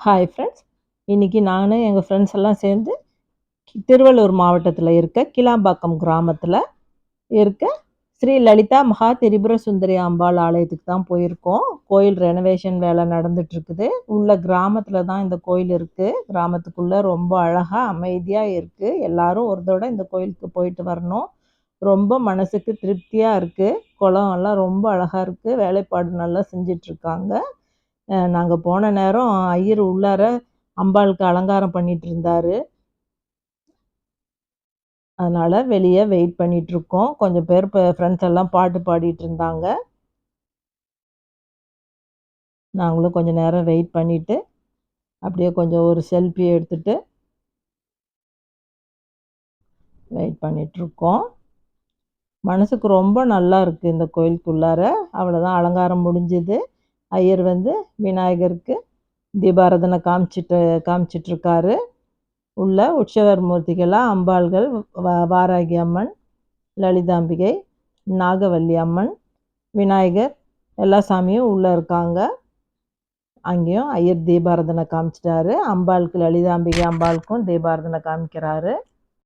Hi friends. இன்னைக்கு நானு, எங்க ஃப்ரெண்ட்ஸ் எல்லாம் சேர்ந்து திருவள்ளூர் மாவட்டத்தில இருக்க கிளாம்பாக்கம் கிராமத்தில இருக்க ஸ்ரீ லலிதா மகா திரிபுர சுந்தரி அம்பாள் ஆலயத்துக்கு தான் போயிருக்கோம். கோயில் ரெனோவேஷன் வேலை நடந்துட்டுருக்குது. உள்ள கிராமத்தில தான் இந்த கோயில் இருக்கு. கிராமத்துக்குள்ள ரொம்ப அழகா, அமைதியா இருக்கு. எல்லாரும் ஒரு தடவ இந்த கோயிலுக்கு போயிட்டு வரணும். ரொம்ப மனசுக்கு திருப்தியா இருக்கு. குளம் எல்லாம் ரொம்ப அழகா இருக்கு. வேலைப்பாடு நல்லா செஞ்சுட்டுருக்காங்க. நாங்க போன நேரம் ஐயர் உள்ளார அம்பாளுக்கு அலங்காரம் பண்ணிட்டு இருந்தாரு. அதனால வெளிய வெயிட் பண்ணிட்டுருக்கோம். கொஞ்சம் பேர் ஃப்ரெண்ட்ஸ் எல்லாம் பாட்டு பாடிட்டு இருந்தாங்க. நாங்களும் கொஞ்ச நேரம் வெயிட் பண்ணிட்டு, அப்படியே கொஞ்சம் ஒரு செல்ஃபி எடுத்துட்டு வெயிட் பண்ணிட்டுருக்கோம். மனசுக்கு ரொம்ப நல்லா இருக்கு இந்த கோயிலுக்குள்ளார. அவ்வளோதான், அலங்காரம் முடிஞ்சுது. ஐயர் வந்து விநாயகருக்கு தீபாராதனை காமிச்சிட்டுருக்காரு. உள்ள உற்சவர் மூர்த்திகளா அம்பாள்கள், வாராகி அம்மன், லலிதாம்பிகை, நாகவல்லி அம்மன், விநாயகர் எல்லா சாமியும் உள்ள இருக்காங்க. அங்கேயும் ஐயர் தீபாராதனை காமிச்சிட்டாரு. அம்பாளுக்கு, லலிதாம்பிகை அம்பாளுக்கும் தீபாராதனை காமிக்கிறாரு.